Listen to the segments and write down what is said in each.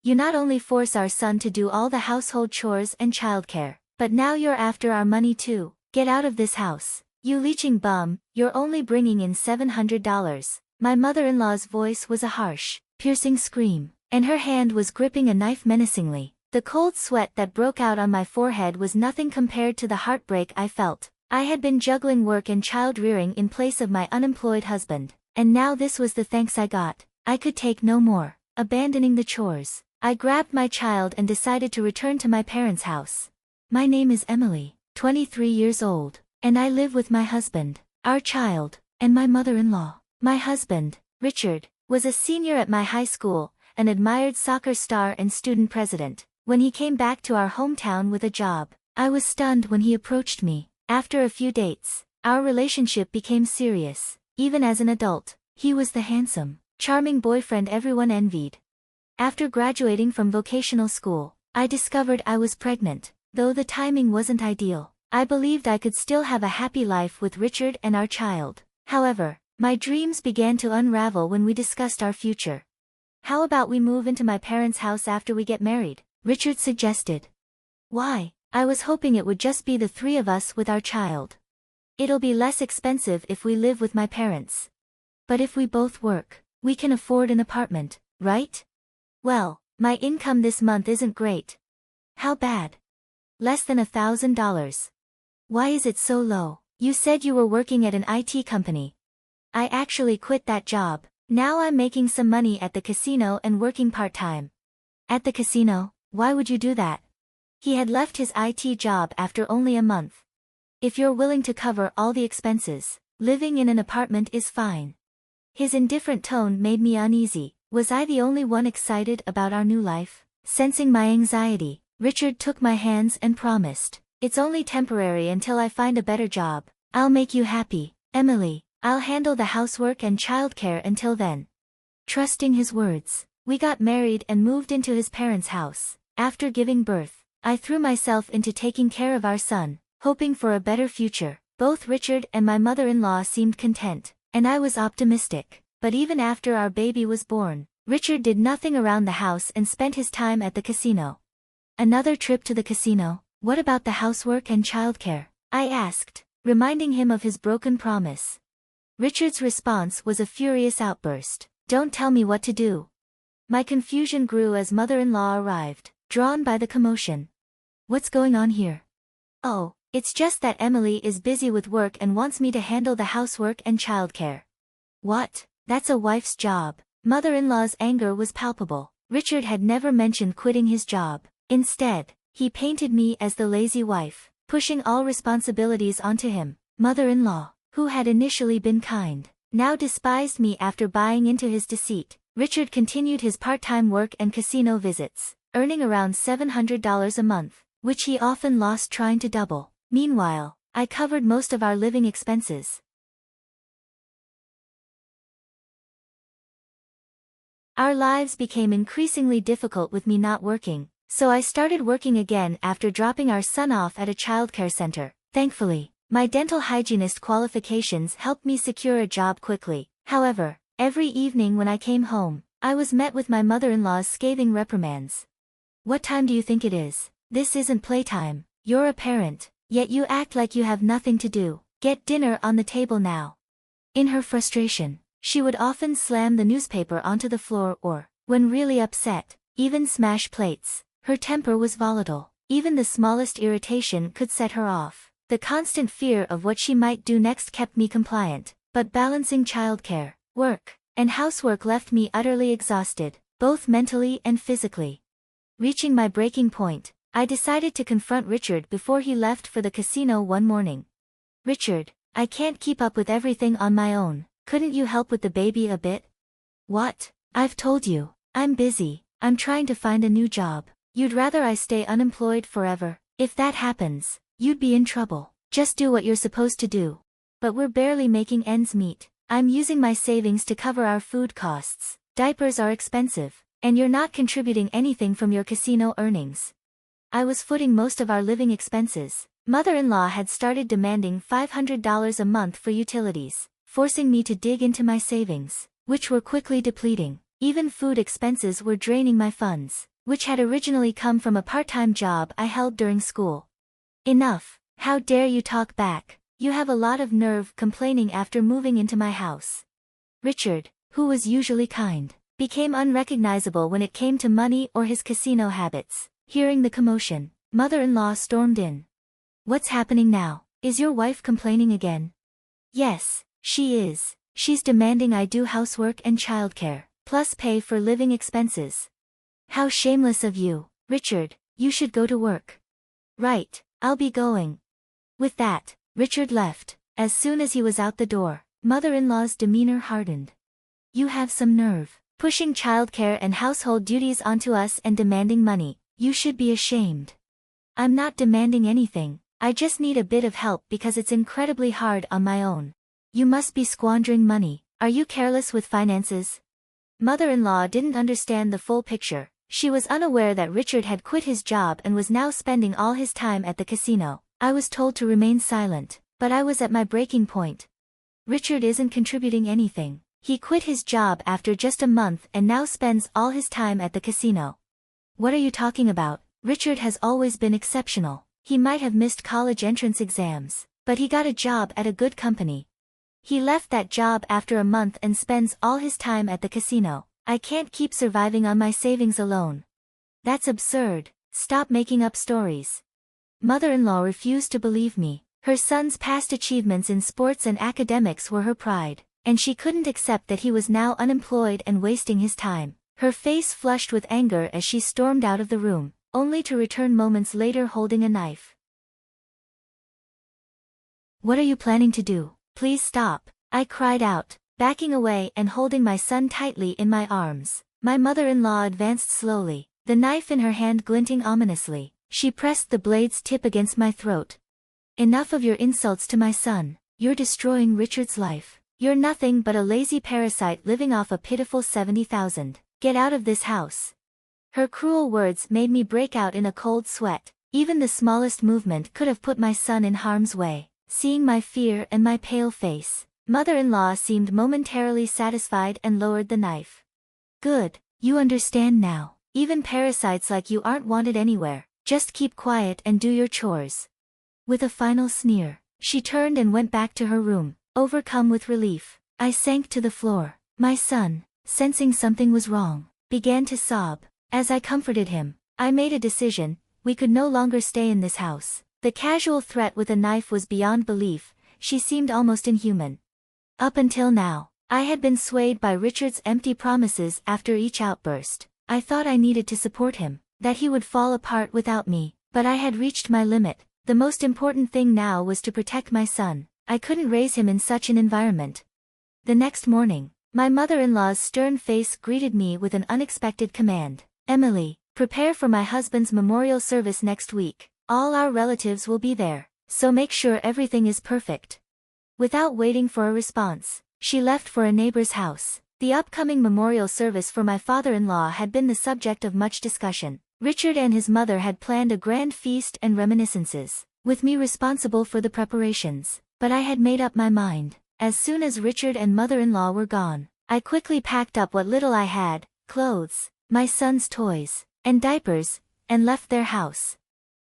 You not only force our son to do all the household chores and childcare, but now you're after our money too. Get out of this house. You leeching bum, you're only bringing in $700. My mother-in-law's voice was a harsh, piercing scream, and her hand was gripping a knife menacingly. The cold sweat that broke out on my forehead was nothing compared to the heartbreak I felt. I had been juggling work and child-rearing in place of my unemployed husband, and now this was the thanks I got. I could take no more. Abandoning the chores, I grabbed my child and decided to return to my parents' house. My name is Emily, 23 years old, and I live with my husband, our child, and my mother-in-law. My husband, Richard, was a senior at my high school, an admired soccer star and student president. When he came back to our hometown with a job, I was stunned when he approached me. After a few dates, our relationship became serious. Even as an adult, he was the handsome, charming boyfriend everyone envied. After graduating from vocational school, I discovered I was pregnant. Though the timing wasn't ideal, I believed I could still have a happy life with Richard and our child. However, my dreams began to unravel when we discussed our future. How about we move into my parents' house after we get married? Richard suggested. Why? I was hoping it would just be the three of us with our child. It'll be less expensive if we live with my parents. But if we both work, we can afford an apartment, right? Well, my income this month isn't great. How bad? Less than $1,000. Why is it so low? You said you were working at an IT company. I actually quit that job. Now I'm making some money at the casino and working part-time. At the casino? Why would you do that? He had left his IT job after only a month. If you're willing to cover all the expenses, living in an apartment is fine. His indifferent tone made me uneasy. Was I the only one excited about our new life? Sensing my anxiety, Richard took my hands and promised, "It's only temporary until I find a better job. I'll make you happy, Emily. I'll handle the housework and childcare until then." Trusting his words, we got married and moved into his parents' house. After giving birth, I threw myself into taking care of our son, hoping for a better future. Both Richard and my mother-in-law seemed content, and I was optimistic. But even after our baby was born, Richard did nothing around the house and spent his time at the casino. Another trip to the casino? What about the housework and childcare? I asked, reminding him of his broken promise. Richard's response was a furious outburst. "Don't tell me what to do." My confusion grew as mother-in-law arrived, drawn by the commotion. "What's going on here?" "Oh, it's just that Emily is busy with work and wants me to handle the housework and childcare." "What? That's a wife's job." Mother-in-law's anger was palpable. Richard had never mentioned quitting his job. Instead, he painted me as the lazy wife, pushing all responsibilities onto him. Mother-in-law, who had initially been kind, now despised me after buying into his deceit. Richard continued his part-time work and casino visits, earning around $700 a month, which he often lost trying to double. Meanwhile, I covered most of our living expenses. Our lives became increasingly difficult with me not working, so I started working again after dropping our son off at a childcare center. Thankfully, my dental hygienist qualifications helped me secure a job quickly. However, every evening when I came home, I was met with my mother-in-law's scathing reprimands. "What time do you think it is? This isn't playtime. You're a parent, yet you act like you have nothing to do. Get dinner on the table now." In her frustration, she would often slam the newspaper onto the floor or, when really upset, even smash plates. Her temper was volatile. Even the smallest irritation could set her off. The constant fear of what she might do next kept me compliant, but balancing childcare, work, and housework left me utterly exhausted, both mentally and physically. Reaching my breaking point, I decided to confront Richard before he left for the casino one morning. "Richard, I can't keep up with everything on my own. Couldn't you help with the baby a bit?" "What? I've told you, I'm busy. I'm trying to find a new job. You'd rather I stay unemployed forever. If that happens, you'd be in trouble. Just do what you're supposed to do." "But we're barely making ends meet. I'm using my savings to cover our food costs. Diapers are expensive, and you're not contributing anything from your casino earnings." I was footing most of our living expenses. Mother-in-law had started demanding $500 a month for utilities, forcing me to dig into my savings, which were quickly depleting. Even food expenses were draining my funds. which had originally come from a part-time job I held during school. Enough. How dare you talk back? You have a lot of nerve complaining after moving into my house. Richard, who was usually kind, became unrecognizable when it came to money or his casino habits. Hearing the commotion, mother-in-law stormed in. What's happening now? Is your wife complaining again? Yes, she is. She's demanding I do housework and childcare, plus pay for living expenses. How shameless of you, Richard, you should go to work. Right, I'll be going. With that, Richard left. As soon as he was out the door, mother-in-law's demeanor hardened. You have some nerve, pushing childcare and household duties onto us and demanding money. You should be ashamed. I'm not demanding anything, I just need a bit of help because it's incredibly hard on my own. You must be squandering money. Are you careless with finances? Mother-in-law didn't understand the full picture. She was unaware that Richard had quit his job and was now spending all his time at the casino. I was told to remain silent, but I was at my breaking point. Richard isn't contributing anything. He quit his job after just a month and now spends all his time at the casino. What are you talking about? Richard has always been exceptional. He might have missed college entrance exams, but he got a job at a good company. He left that job after a month and spends all his time at the casino. I can't keep surviving on my savings alone. That's absurd. Stop making up stories. Mother-in-law refused to believe me. Her son's past achievements in sports and academics were her pride, and she couldn't accept that he was now unemployed and wasting his time. Her face flushed with anger as she stormed out of the room, only to return moments later holding a knife. What are you planning to do? Please stop, I cried out, backing away and holding my son tightly in my arms. My mother-in-law advanced slowly, the knife in her hand glinting ominously. She pressed the blade's tip against my throat. Enough of your insults to my son. You're destroying Richard's life. You're nothing but a lazy parasite living off a pitiful 70,000. Get out of this house. Her cruel words made me break out in a cold sweat. Even the smallest movement could have put my son in harm's way. Seeing my fear and my pale face, mother-in-law seemed momentarily satisfied and lowered the knife. Good, you understand now. Even parasites like you aren't wanted anywhere. Just keep quiet and do your chores. With a final sneer, she turned and went back to her room, overcome with relief. I sank to the floor. My son, sensing something was wrong, began to sob. As I comforted him, I made a decision. We could no longer stay in this house. The casual threat with a knife was beyond belief. She seemed almost inhuman. Up until now, I had been swayed by Richard's empty promises after each outburst. I thought I needed to support him, that he would fall apart without me, but I had reached my limit. The most important thing now was to protect my son. I couldn't raise him in such an environment. The next morning, my mother-in-law's stern face greeted me with an unexpected command. Emily, prepare for my husband's memorial service next week. All our relatives will be there, so make sure everything is perfect. Without waiting for a response, she left for a neighbor's house. The upcoming memorial service for my father-in-law had been the subject of much discussion. Richard and his mother had planned a grand feast and reminiscences, with me responsible for the preparations. But I had made up my mind. As soon as Richard and mother-in-law were gone, I quickly packed up what little I had, clothes, my son's toys, and diapers, and left their house.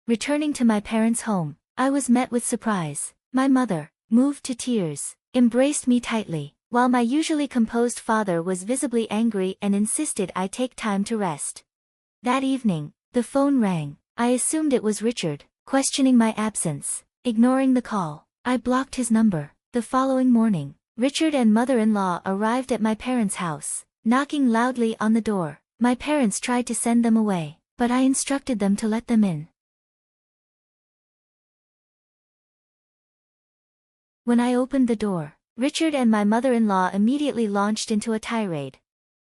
Returning to my parents' home, I was met with surprise. My mother, moved to tears, embraced me tightly, while my usually composed father was visibly angry and insisted I take time to rest. That evening, the phone rang. I assumed it was Richard, questioning my absence. Ignoring the call, I blocked his number. The following morning, Richard and mother-in-law arrived at my parents' house, knocking loudly on the door. My parents tried to send them away, but I instructed them to let them in. When I opened the door, Richard and my mother-in-law immediately launched into a tirade.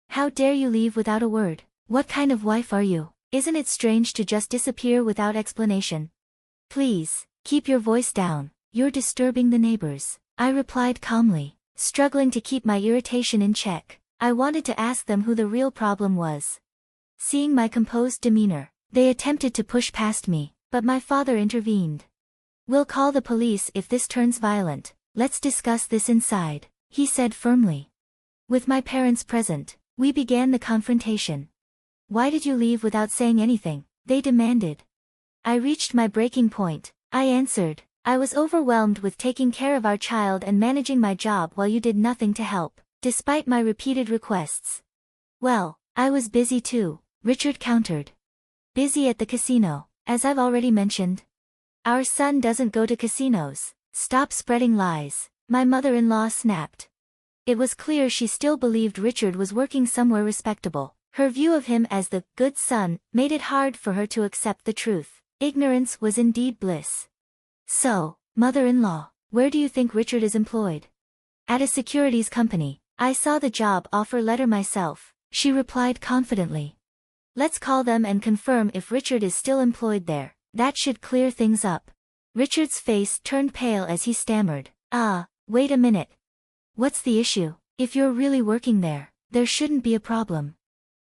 How dare you leave without a word? What kind of wife are you? Isn't it strange to just disappear without explanation? Please, keep your voice down. You're disturbing the neighbors, I replied calmly, struggling to keep my irritation in check. I wanted to ask them who the real problem was. Seeing my composed demeanor, they attempted to push past me, but my father intervened. We'll call the police if this turns violent. Let's discuss this inside, he said firmly. With my parents present, we began the confrontation. Why did you leave without saying anything? They demanded. I reached my breaking point, I answered. I was overwhelmed with taking care of our child and managing my job while you did nothing to help, despite my repeated requests. Well, I was busy too, Richard countered. Busy at the casino, as I've already mentioned. Our son doesn't go to casinos. Stop spreading lies, my mother-in-law snapped. It was clear she still believed Richard was working somewhere respectable. Her view of him as the good son made it hard for her to accept the truth. Ignorance was indeed bliss. So, mother-in-law, where do you think Richard is employed? At a securities company. I saw the job offer letter myself, she replied confidently. Let's call them and confirm if Richard is still employed there. That should clear things up. Richard's face turned pale as he stammered. Wait a minute. What's the issue? If you're really working there, there shouldn't be a problem.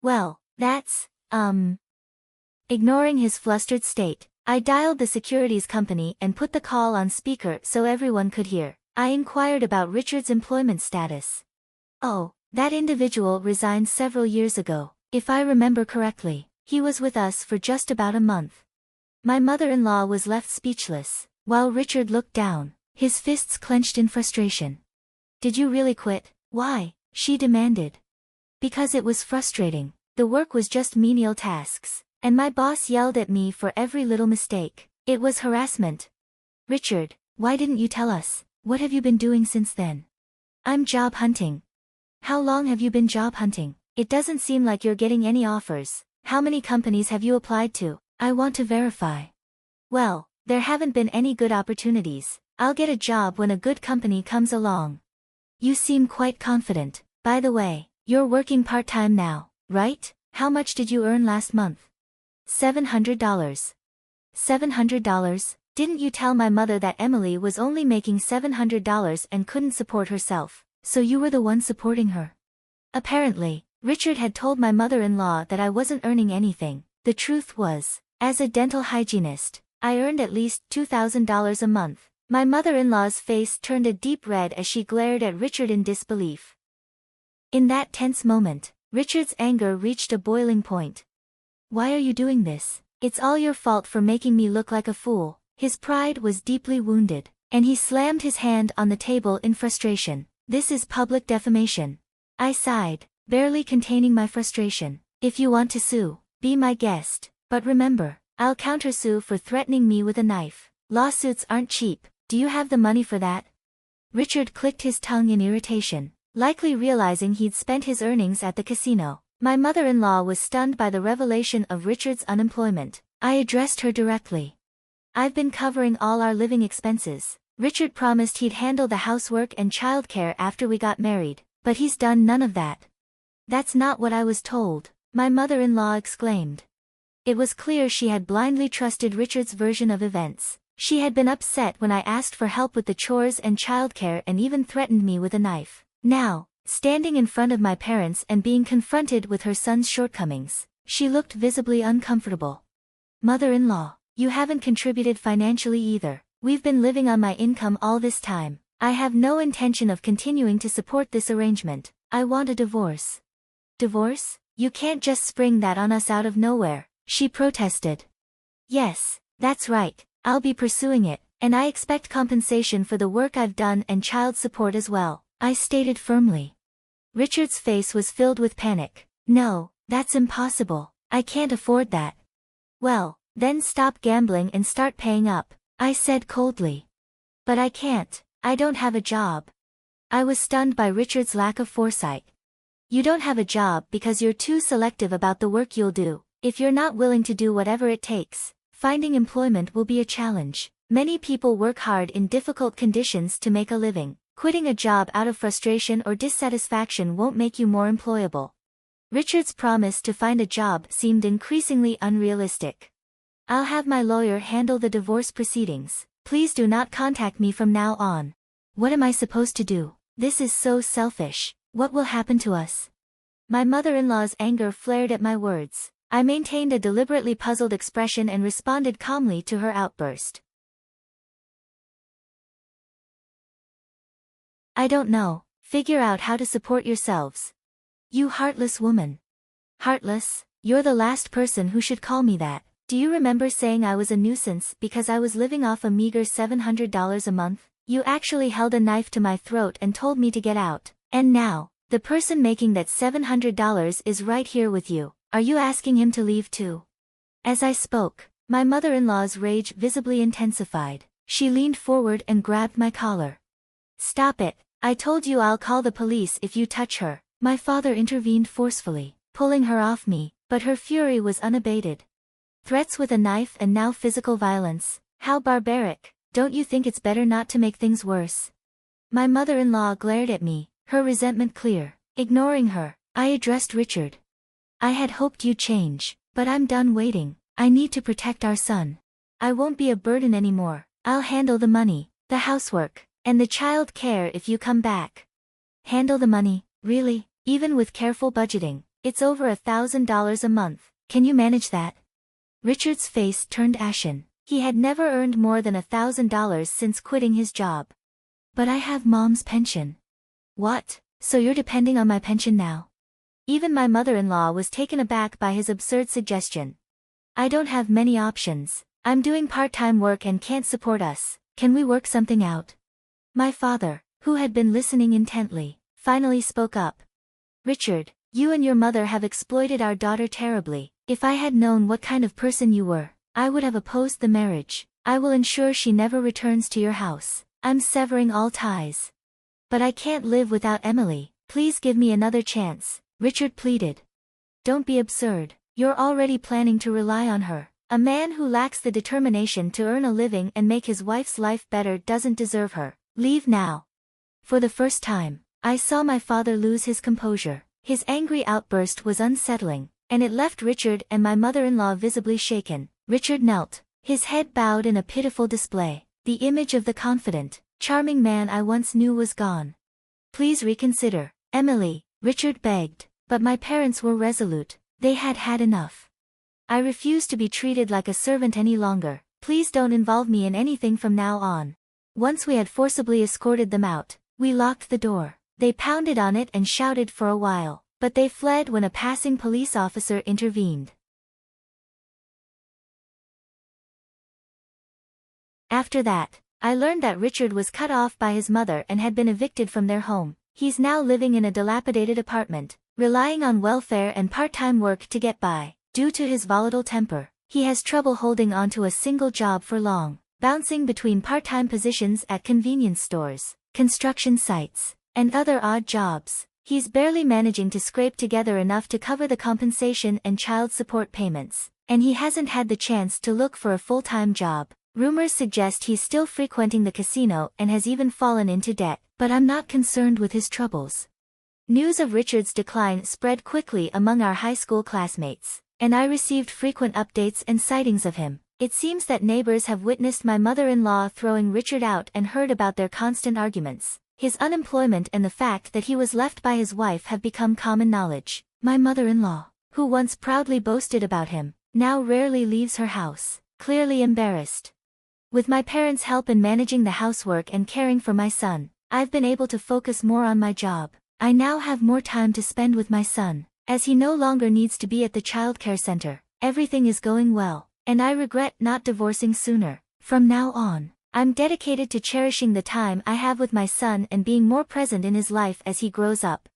Well, that's, Ignoring his flustered state, I dialed the securities company and put the call on speaker so everyone could hear. I inquired about Richard's employment status. Oh, that individual resigned several years ago. If I remember correctly, he was with us for just about a month. My mother-in-law was left speechless, while Richard looked down, his fists clenched in frustration. Did you really quit? Why? She demanded. Because it was frustrating. The work was just menial tasks, and my boss yelled at me for every little mistake. It was harassment. Richard, why didn't you tell us? What have you been doing since then? I'm job hunting. How long have you been job hunting? It doesn't seem like you're getting any offers. How many companies have you applied to? I want to verify. Well, there haven't been any good opportunities. I'll get a job when a good company comes along. You seem quite confident. By the way, you're working part-time now, right? How much did you earn last month? $700. $700? Didn't you tell my mother that Emily was only making $700 and couldn't support herself, so you were the one supporting her? Apparently, Richard had told my mother-in-law that I wasn't earning anything. The truth was, as a dental hygienist, I earned at least $2,000 a month. My mother-in-law's face turned a deep red as she glared at Richard in disbelief. In that tense moment, Richard's anger reached a boiling point. Why are you doing this? It's all your fault for making me look like a fool. His pride was deeply wounded, and he slammed his hand on the table in frustration. This is public defamation. I sighed, barely containing my frustration. If you want to sue, be my guest, but remember, I'll countersue for threatening me with a knife. Lawsuits aren't cheap. Do you have the money for that? Richard clicked his tongue in irritation, likely realizing he'd spent his earnings at the casino. My mother-in-law was stunned by the revelation of Richard's unemployment. I addressed her directly. I've been covering all our living expenses. Richard promised he'd handle the housework and childcare after we got married, but he's done none of that. That's not what I was told, my mother-in-law exclaimed. It was clear she had blindly trusted Richard's version of events. She had been upset when I asked for help with the chores and childcare and even threatened me with a knife. Now, standing in front of my parents and being confronted with her son's shortcomings, she looked visibly uncomfortable. Mother-in-law, you haven't contributed financially either. We've been living on my income all this time. I have no intention of continuing to support this arrangement. I want a divorce. Divorce? You can't just spring that on us out of nowhere, she protested. Yes, that's right. I'll be pursuing it, and I expect compensation for the work I've done and child support as well, I stated firmly. Richard's face was filled with panic. No, that's impossible. I can't afford that. Well, then stop gambling and start paying up, I said coldly. But I can't. I don't have a job. I was stunned by Richard's lack of foresight. You don't have a job because you're too selective about the work you'll do. If you're not willing to do whatever it takes, finding employment will be a challenge. Many people work hard in difficult conditions to make a living. Quitting a job out of frustration or dissatisfaction won't make you more employable. Richard's promise to find a job seemed increasingly unrealistic. I'll have my lawyer handle the divorce proceedings. Please do not contact me from now on. What am I supposed to do? This is so selfish. What will happen to us? My mother-in-law's anger flared at my words. I maintained a deliberately puzzled expression and responded calmly to her outburst. I don't know. Figure out how to support yourselves. You heartless woman. Heartless? You're the last person who should call me that. Do you remember saying I was a nuisance because I was living off a meager $700 a month? You actually held a knife to my throat and told me to get out. And now, the person making that $700 is right here with you. Are you asking him to leave too? As I spoke, my mother-in-law's rage visibly intensified. She leaned forward and grabbed my collar. Stop it. I told you I'll call the police if you touch her. My father intervened forcefully, pulling her off me, but her fury was unabated. Threats with a knife and now physical violence. How barbaric. Don't you think it's better not to make things worse? My mother-in-law glared at me, her resentment clear. Ignoring her, I addressed Richard. I had hoped you'd change, but I'm done waiting. I need to protect our son. I won't be a burden anymore. I'll handle the money, the housework, and the child care if you come back. Handle the money, really? Even with careful budgeting, it's over $1,000 a month. Can you manage that? Richard's face turned ashen. He had never earned more than $1,000 since quitting his job. But I have Mom's pension. What? So you're depending on my pension now? Even my mother-in-law was taken aback by his absurd suggestion. I don't have many options. I'm doing part-time work and can't support us. Can we work something out? My father, who had been listening intently, finally spoke up. Richard, you and your mother have exploited our daughter terribly. If I had known what kind of person you were, I would have opposed the marriage. I will ensure she never returns to your house. I'm severing all ties. But I can't live without Emily. Please give me another chance, Richard pleaded. Don't be absurd. You're already planning to rely on her. A man who lacks the determination to earn a living and make his wife's life better doesn't deserve her. Leave now. For the first time, I saw my father lose his composure. His angry outburst was unsettling, and it left Richard and my mother-in-law visibly shaken. Richard knelt, his head bowed in a pitiful display. The image of the confident, charming man I once knew was gone. Please reconsider, Emily, Richard begged, but my parents were resolute. They had had enough. I refuse to be treated like a servant any longer. Please don't involve me in anything from now on. Once we had forcibly escorted them out, we locked the door. They pounded on it and shouted for a while, but they fled when a passing police officer intervened. After that, I learned that Richard was cut off by his mother and had been evicted from their home. He's now living in a dilapidated apartment, relying on welfare and part-time work to get by. Due to his volatile temper, he has trouble holding on to a single job for long, bouncing between part-time positions at convenience stores, construction sites, and other odd jobs. He's barely managing to scrape together enough to cover the compensation and child support payments, and he hasn't had the chance to look for a full-time job. Rumors suggest he's still frequenting the casino and has even fallen into debt, but I'm not concerned with his troubles. News of Richard's decline spread quickly among our high school classmates, and I received frequent updates and sightings of him. It seems that neighbors have witnessed my mother-in-law throwing Richard out and heard about their constant arguments. His unemployment and the fact that he was left by his wife have become common knowledge. My mother-in-law, who once proudly boasted about him, now rarely leaves her house, clearly embarrassed. With my parents' help in managing the housework and caring for my son, I've been able to focus more on my job. I now have more time to spend with my son, as he no longer needs to be at the childcare center. Everything is going well, and I regret not divorcing sooner. From now on, I'm dedicated to cherishing the time I have with my son and being more present in his life as he grows up.